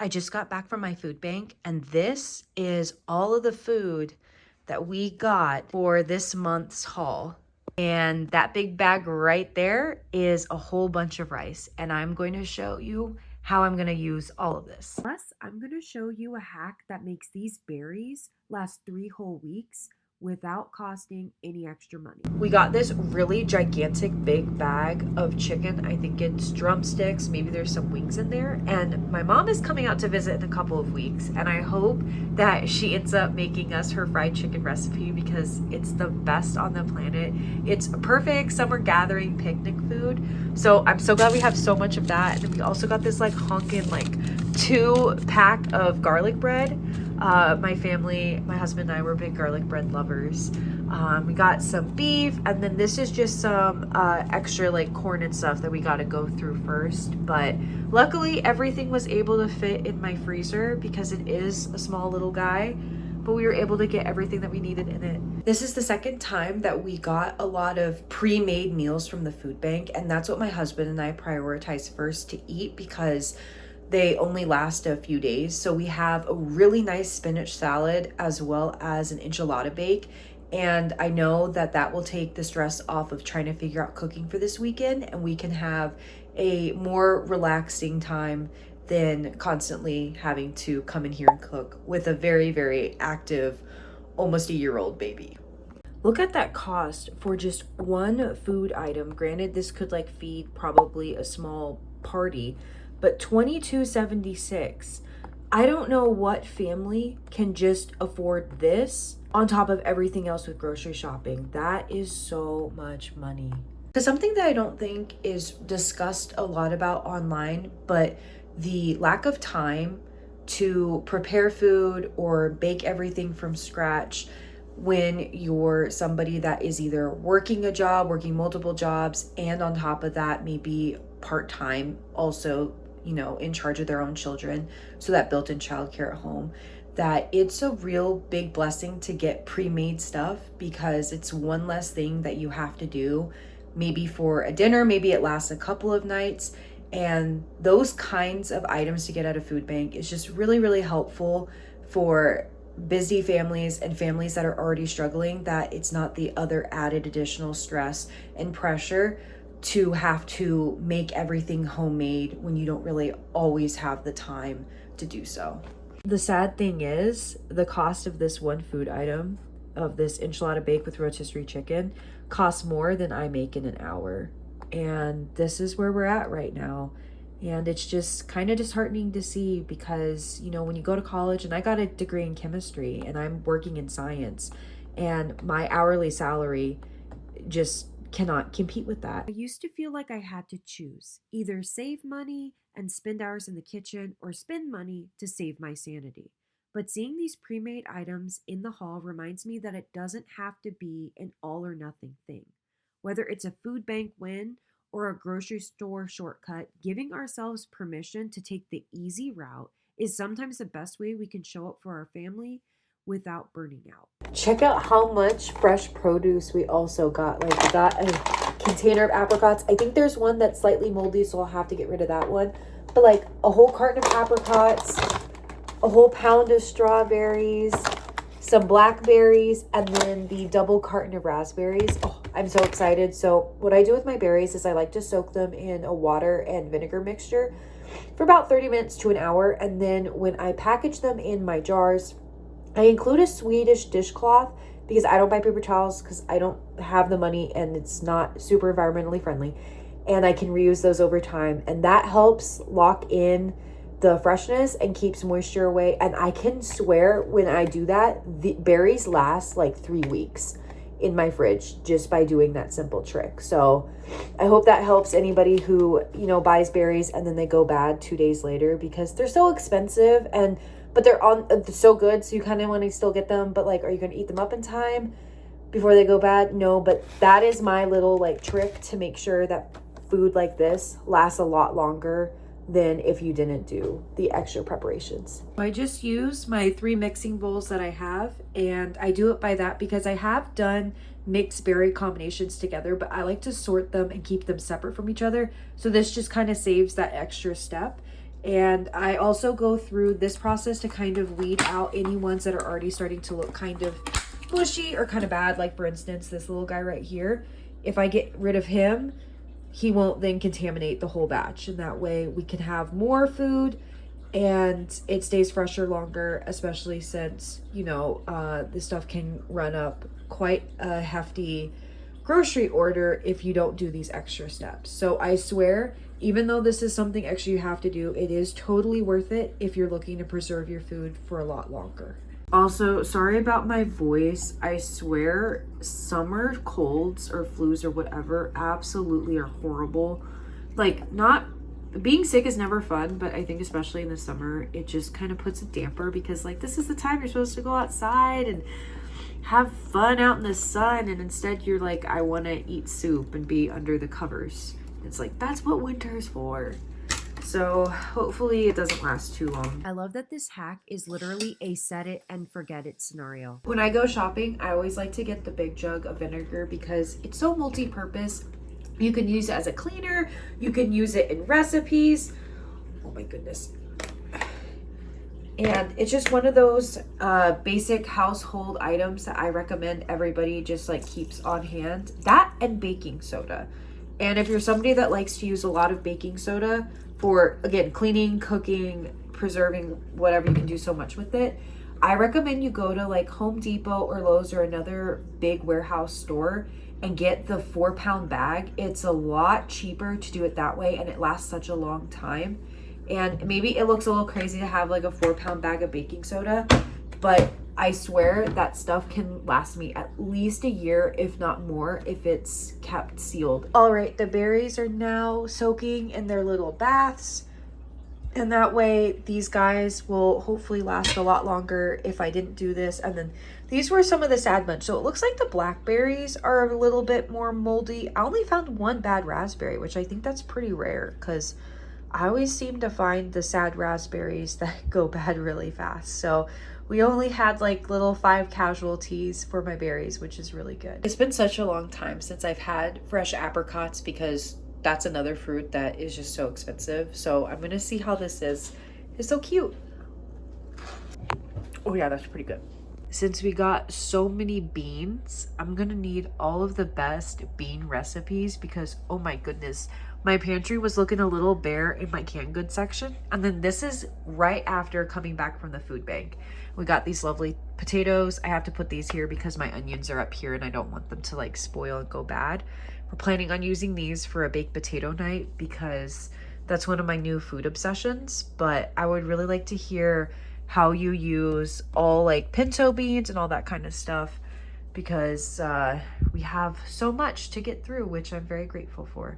I just got back from my food bank, and this is all of the food that we got for this month's haul. And that big bag right there is a whole bunch of rice. And I'm going to show you how I'm going to use all of this. Plus, I'm going to show you a hack that makes these berries last 3 whole weeks without costing any extra money. We got this really gigantic big bag of chicken. I think it's drumsticks, maybe there's some wings in there. And my mom is coming out to visit in a couple of weeks, and I hope that she ends up making us her fried chicken recipe because it's the best on the planet. It's a perfect summer gathering picnic food. So I'm so glad we have so much of that. And then we also got this like honkin' like 2-pack of garlic bread. My family, my husband and I were big garlic bread lovers. We got some beef, and then this is just some extra like corn and stuff that we got to go through first. But luckily everything was able to fit in my freezer because it is a small little guy, but we were able to get everything that we needed in it. This is the second time that we got a lot of pre-made meals from the food bank, and that's what my husband and I prioritize first to eat because they only last a few days. So we have a really nice spinach salad as well as an enchilada bake. And I know that that will take the stress off of trying to figure out cooking for this weekend, and we can have a more relaxing time than constantly having to come in here and cook with a very, very active, almost a year-old baby. Look at that cost for just one food item. Granted, this could like feed probably a small party, but $22.76. I don't know what family can just afford this on top of everything else with grocery shopping. That is so much money. Because something that I don't think is discussed a lot about online, but the lack of time to prepare food or bake everything from scratch when you're somebody that is either working a job, working multiple jobs, and on top of that, maybe part-time also, you know, in charge of their own children, so that built-in childcare at home, that it's a real big blessing to get pre-made stuff because it's one less thing that you have to do, maybe for a dinner, maybe it lasts a couple of nights. And those kinds of items to get at a food bank is just really, really helpful for busy families and families that are already struggling, that it's not the other added additional stress and pressure to have to make everything homemade when you don't really always have the time to do so. The sad thing is the cost of this one food item, of this enchilada bake with rotisserie chicken, costs more than I make in an hour. And this is where we're at right now. And it's just kind of disheartening to see because, you know, when you go to college, and I got a degree in chemistry and I'm working in science, and my hourly salary just cannot compete with that. I used to feel like I had to choose either save money and spend hours in the kitchen or spend money to save my sanity. But seeing these pre-made items in the haul reminds me that it doesn't have to be an all or nothing thing. Whether it's a food bank win or a grocery store shortcut, giving ourselves permission to take the easy route is sometimes the best way we can show up for our family without burning out. Check out how much fresh produce we also got. Like, we got a container of apricots. I think there's one that's slightly moldy, so I'll have to get rid of that one. But like a whole carton of apricots, a whole pound of strawberries, some blackberries, and then the double carton of raspberries. Oh, I'm so excited. So what I do with my berries is I like to soak them in a water and vinegar mixture for about 30 minutes to an hour. And then when I package them in my jars, I include a Swedish dishcloth because I don't buy paper towels because I don't have the money and it's not super environmentally friendly. And I can reuse those over time. And that helps lock in the freshness and keeps moisture away. And I can swear when I do that, the berries last like 3 weeks in my fridge just by doing that simple trick. So I hope that helps anybody who, you know, buys berries and then they go bad 2 days later because they're so expensive, and but they're so good, so you kind of want to still get them. But like, are you going to eat them up in time before they go bad? No, but that is my little like trick to make sure that food like this lasts a lot longer than if you didn't do the extra preparations. I just use my 3 mixing bowls that I have, and I do it by that because I have done mixed berry combinations together, but I like to sort them and keep them separate from each other. So this just kind of saves that extra step. And I also go through this process to kind of weed out any ones that are already starting to look kind of bushy or kind of bad. Like for instance, this little guy right here, if I get rid of him, he won't then contaminate the whole batch. And that way we can have more food and it stays fresher longer, especially since, you know, this stuff can run up quite a hefty grocery order if you don't do these extra steps. So I swear, even though this is something extra you have to do, it is totally worth it if you're looking to preserve your food for a lot longer. Also, sorry about my voice. I swear summer colds or flus or whatever absolutely are horrible. Like, not being sick is never fun, but I think especially in the summer, it just kind of puts a damper because like this is the time you're supposed to go outside and have fun out in the sun, and instead you're like, I want to eat soup and be under the covers. It's like, that's what winter is for. So hopefully it doesn't last too long. I love that this hack is literally a set it and forget it scenario. When I go shopping, I always like to get the big jug of vinegar because it's so multi-purpose. You can use it as a cleaner. You can use it in recipes. Oh my goodness. And it's just one of those basic household items that I recommend everybody just like keeps on hand. That and baking soda. And if you're somebody that likes to use a lot of baking soda for, again, cleaning, cooking, preserving, whatever, you can do so much with it, I recommend you go to like Home Depot or Lowe's or another big warehouse store and get the 4-pound bag. It's a lot cheaper to do it that way and it lasts such a long time. And maybe it looks a little crazy to have like a 4-pound bag of baking soda, but I swear that stuff can last me at least a year, if not more, if it's kept sealed. All right, the berries are now soaking in their little baths. And that way these guys will hopefully last a lot longer if I didn't do this. And then these were some of the sad bunch. So it looks like the blackberries are a little bit more moldy. I only found one bad raspberry, which I think that's pretty rare because I always seem to find the sad raspberries that go bad really fast. So we only had like little 5 casualties for my berries, which is really good. It's been such a long time since I've had fresh apricots because that's another fruit that is just so expensive. So I'm gonna see how this is. It's so cute. Oh yeah, that's pretty good. Since we got so many beans, I'm gonna need all of the best bean recipes because oh my goodness, my pantry was looking a little bare in my canned goods section. And then this is right after coming back from the food bank. We got these lovely potatoes. I have to put these here because my onions are up here and I don't want them to like spoil and go bad. We're planning on using these for a baked potato night because that's one of my new food obsessions. But I would really like to hear how you use all like pinto beans and all that kind of stuff because we have so much to get through, which I'm very grateful for.